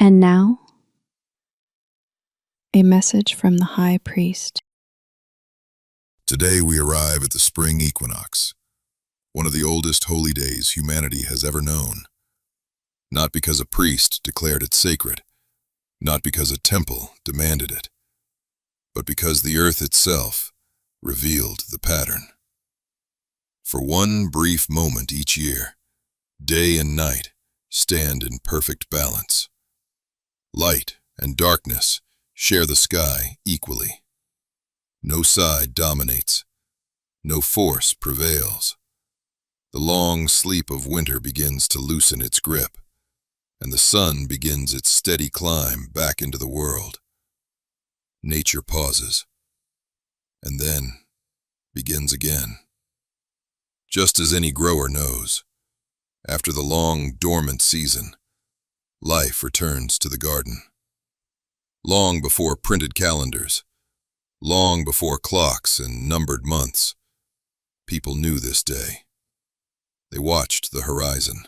And now, a message from the High Priest. Today we arrive at the Spring Equinox, one of the oldest holy days humanity has ever known. Not because a priest declared it sacred, not because a temple demanded it, but because the earth itself revealed the pattern. For one brief moment each year, day and night stand in perfect balance. Light and darkness share the sky equally. No side dominates. No force prevails. The long sleep of winter begins to loosen its grip, and the sun begins its steady climb back into the world. Nature pauses, and then begins again. Just as any grower knows, after the long, dormant season, life returns to the garden. Long before printed calendars, long before clocks and numbered months, people knew this day. They watched the horizon.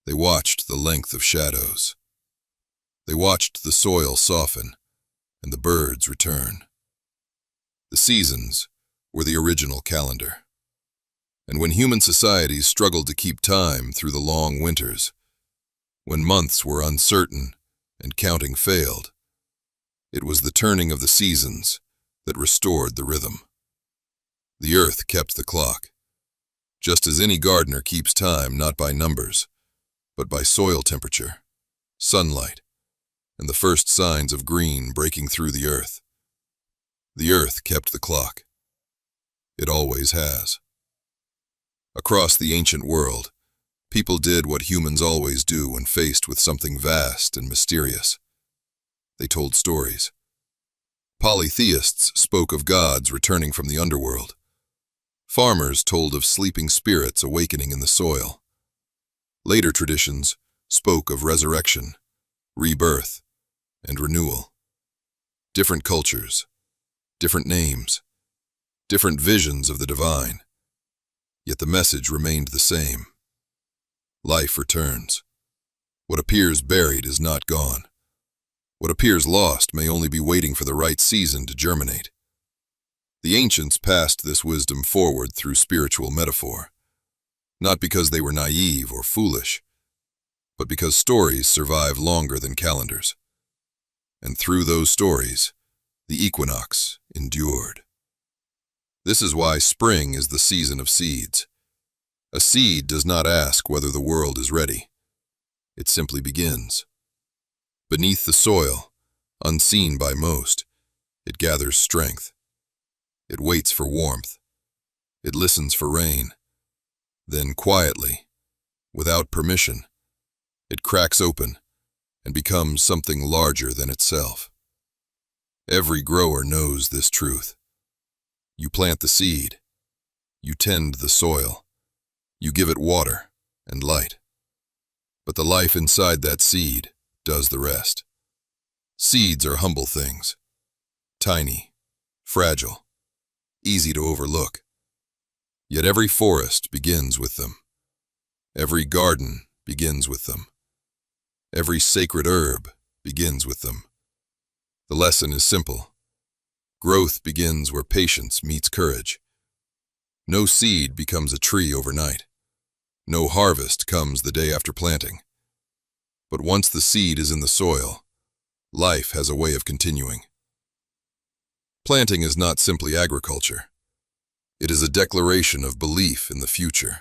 They watched the length of shadows. They watched the soil soften and the birds return. The seasons were the original calendar. And when human societies struggled to keep time through the long winters, when months were uncertain and counting failed, it was the turning of the seasons that restored the rhythm. The earth kept the clock, just as any gardener keeps time not by numbers, but by soil temperature, sunlight, and the first signs of green breaking through the earth. The earth kept the clock. It always has. Across the ancient world, people did what humans always do when faced with something vast and mysterious. They told stories. Polytheists spoke of gods returning from the underworld. Farmers told of sleeping spirits awakening in the soil. Later traditions spoke of resurrection, rebirth, and renewal. Different cultures, different names, different visions of the divine, yet the message remained the same. Life returns. What appears buried is not gone. What appears lost may only be waiting for the right season to germinate. The ancients passed this wisdom forward through spiritual metaphor, not because they were naive or foolish, but because stories survive longer than calendars. And through those stories, the equinox endured. This is why spring is the season of seeds. A seed does not ask whether the world is ready. It simply begins. Beneath the soil, unseen by most, it gathers strength. It waits for warmth. It listens for rain. Then quietly, without permission, it cracks open and becomes something larger than itself. Every grower knows this truth. You plant the seed. You tend the soil. You give it water and light. But the life inside that seed does the rest. Seeds are humble things. Tiny, fragile, easy to overlook. Yet every forest begins with them. Every garden begins with them. Every sacred herb begins with them. The lesson is simple. Growth begins where patience meets courage. No seed becomes a tree overnight. No harvest comes the day after planting. But once the seed is in the soil, life has a way of continuing. Planting is not simply agriculture. It is a declaration of belief in the future.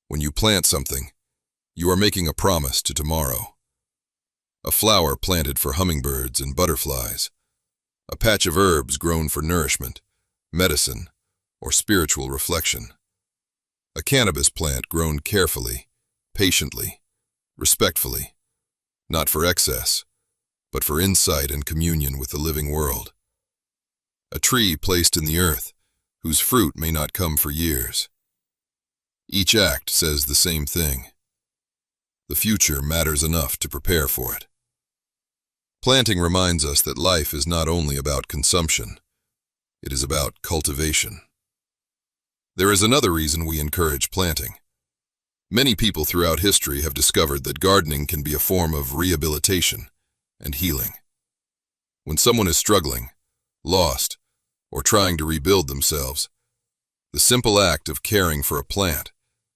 When you plant something, you are making a promise to tomorrow. A flower planted for hummingbirds and butterflies. A patch of herbs grown for nourishment, medicine, or spiritual reflection. A cannabis plant grown carefully, patiently, respectfully, not for excess, but for insight and communion with the living world. A tree placed in the earth, whose fruit may not come for years. Each act says the same thing. The future matters enough to prepare for it. Planting reminds us that life is not only about consumption, it is about cultivation. There is another reason we encourage planting. Many people throughout history have discovered that gardening can be a form of rehabilitation and healing. When someone is struggling, lost, or trying to rebuild themselves, the simple act of caring for a plant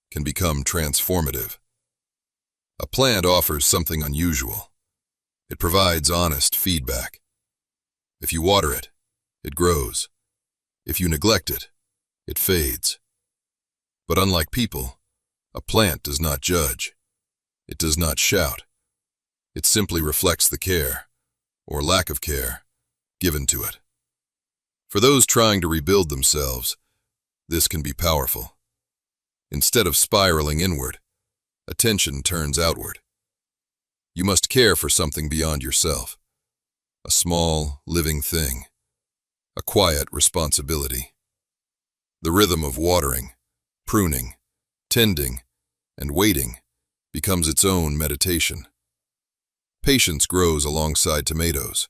can become transformative. A plant offers something unusual. It provides honest feedback. If you water it, it grows. If you neglect it, it fades. But unlike people, a plant does not judge. It does not shout. It simply reflects the care, or lack of care, given to it. For those trying to rebuild themselves, this can be powerful. Instead of spiraling inward, attention turns outward. You must care for something beyond yourself, a small, living thing, a quiet responsibility. The rhythm of watering, pruning, tending, and waiting becomes its own meditation. Patience grows alongside tomatoes.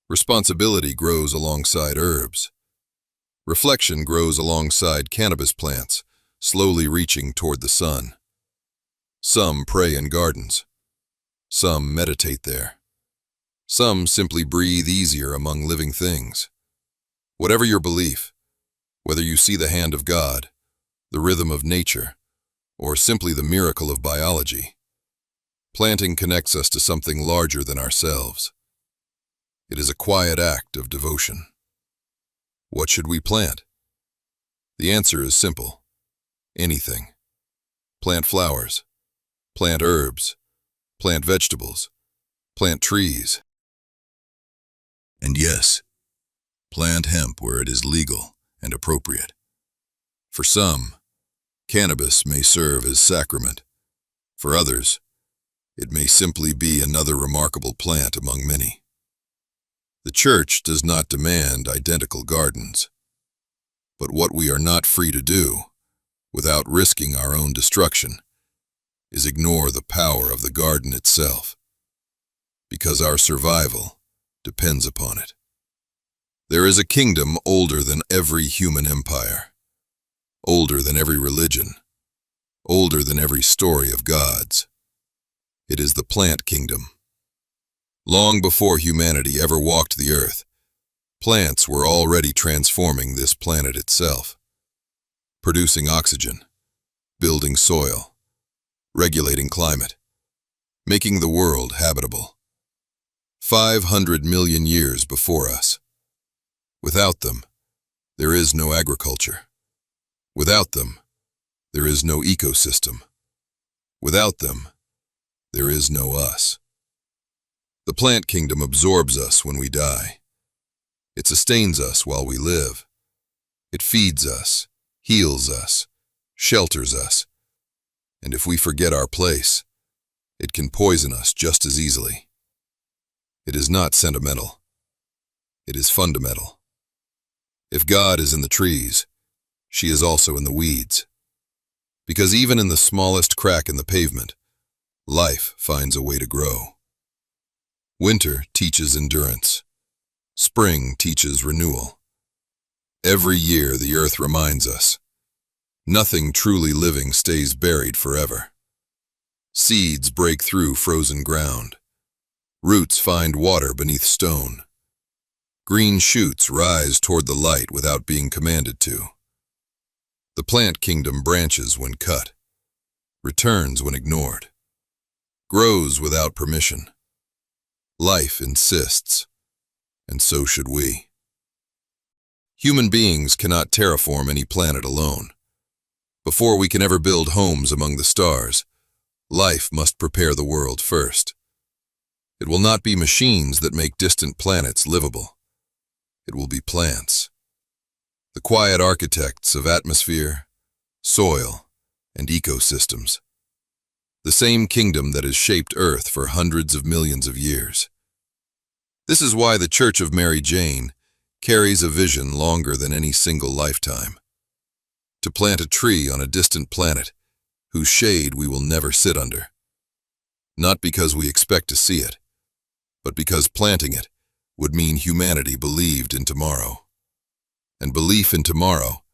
Responsibility grows alongside herbs. Reflection grows alongside cannabis plants, slowly reaching toward the sun. Some pray in gardens. Some meditate there. Some simply breathe easier among living things. Whatever your belief, whether you see the hand of God, the rhythm of nature, or simply the miracle of biology, planting connects us to something larger than ourselves. It is a quiet act of devotion. What should we plant? The answer is simple. Anything. Plant flowers. Plant herbs. Plant vegetables. Plant trees. And yes, plant hemp where it is legal and appropriate. For some, cannabis may serve as sacrament. For others, it may simply be another remarkable plant among many. The church does not demand identical gardens. But what we are not free to do, without risking our own destruction, is ignore the power of the garden itself, because our survival depends upon it. There is a kingdom older than every human empire, older than every religion, older than every story of gods. It is the plant kingdom. Long before humanity ever walked the earth, plants were already transforming this planet itself, producing oxygen, building soil, regulating climate, making the world habitable. 500 million years before us. Without them, there is no agriculture. Without them, there is no ecosystem. Without them, there is no us. The plant kingdom absorbs us when we die. It sustains us while we live. It feeds us, heals us, shelters us. And if we forget our place, it can poison us just as easily. It is not sentimental. It is fundamental. If God is in the trees, she is also in the weeds. Because even in the smallest crack in the pavement, life finds a way to grow. Winter teaches endurance. Spring teaches renewal. Every year the earth reminds us, nothing truly living stays buried forever. Seeds break through frozen ground. Roots find water beneath stone. Green shoots rise toward the light without being commanded to. The plant kingdom branches when cut, returns when ignored, grows without permission. Life insists, and so should we. Human beings cannot terraform any planet alone. Before we can ever build homes among the stars, life must prepare the world first. It will not be machines that make distant planets livable. It will be plants. The quiet architects of atmosphere, soil, and ecosystems. The same kingdom that has shaped Earth for hundreds of millions of years. This is why the Church of Mary Jane carries a vision longer than any single lifetime. To plant a tree on a distant planet whose shade we will never sit under. Not because we expect to see it, but because planting it would mean humanity believed in tomorrow. And belief in tomorrow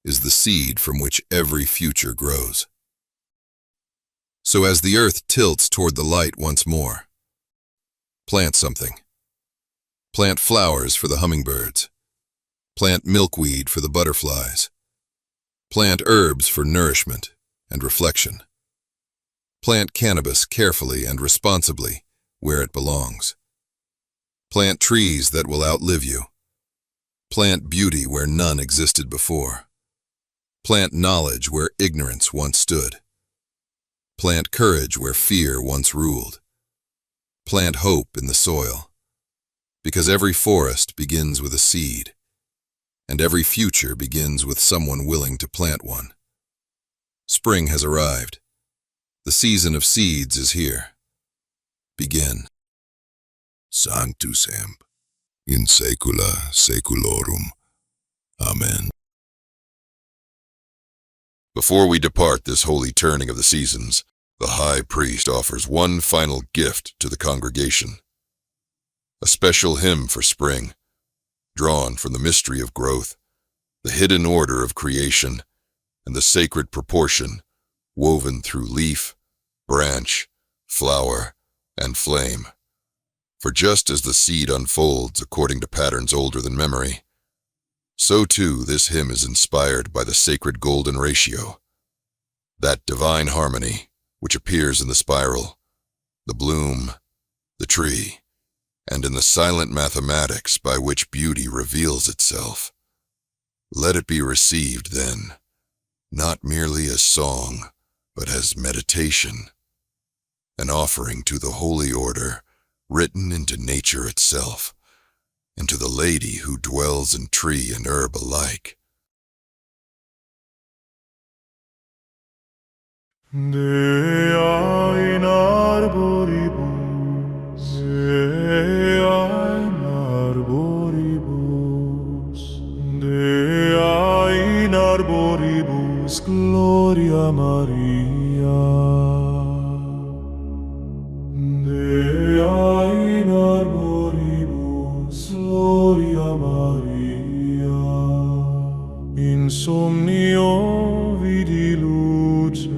is the seed from which every future grows. So as the earth tilts toward the light once more, plant something. Plant flowers for the hummingbirds. Plant milkweed for the butterflies. Plant herbs for nourishment and reflection. Plant cannabis carefully and responsibly where it belongs. Plant trees that will outlive you. Plant beauty where none existed before. Plant knowledge where ignorance once stood. Plant courage where fear once ruled. Plant hope in the soil, because every forest begins with a seed, and every future begins with someone willing to plant one. Spring has arrived. The season of seeds is here. Begin. Sanctus Semp, in saecula saeculorum. Amen. Before we depart this holy turning of the seasons, the high priest offers one final gift to the congregation. A special hymn for spring, drawn from the mystery of growth, the hidden order of creation, and the sacred proportion woven through leaf, branch, flower, and flame. For just as the seed unfolds according to patterns older than memory, so too this hymn is inspired by the sacred golden ratio, that divine harmony which appears in the spiral, the bloom, the tree, and in the silent mathematics by which beauty reveals itself. Let it be received, then, not merely as song, but as meditation, an offering to the holy order written into nature itself, and to the lady who dwells in tree and herb alike. Dea in arboribus, Dea in arboribus, Dea in arboribus, Gloria Maria. Dea in arboribus, Gloria Maria. In somnio vidi lucem.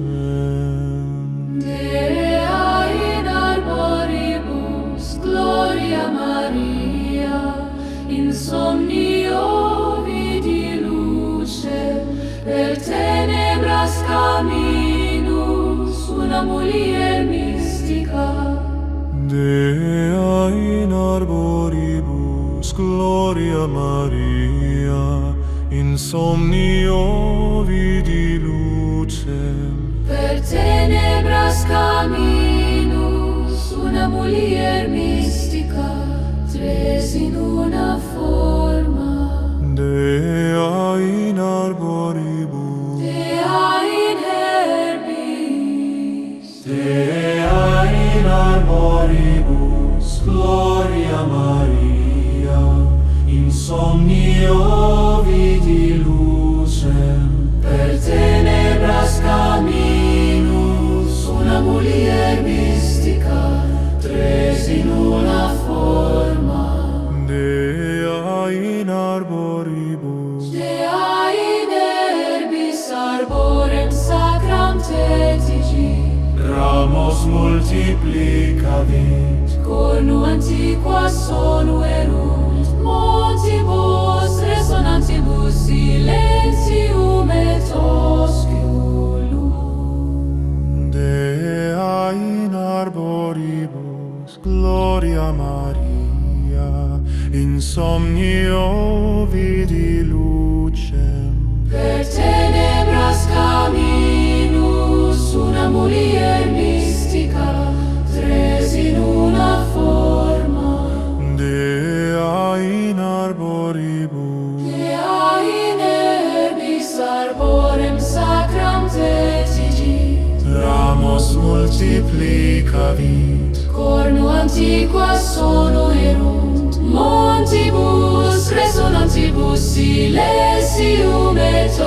Dea in arboribus, Gloria Maria, in somnio vidi luce, per tenebras caminus, una mulier mystica. Dea in arboribus, Gloria Maria, in somnio vidi lucem. Per tenebras caminus, una mulier mystica, tres in una forma. Dea in arboribus, Dea in herbis, Dea in arboribus, Gloria Maria, in somnio vidi lucem. per tenebras caminus, una mulier mystica, tres in una forma. Dea in arboribus, Dea in herbis arborem sacram tetigi, ramos multiplicavit, cornu antiqua sonuerunt, montibus resonantibus silentium et osculum. Dea in arboribus, Gloria Maria, in somnio vidi lucem. Per tenebras caminus, una mulier mystica, tres in una forma. Dea in arboribus, Dea in herbis arborem sacram tetigi, ramos multiplicavit, cornu antiqua sonuerunt, montibus resonantibus silentium et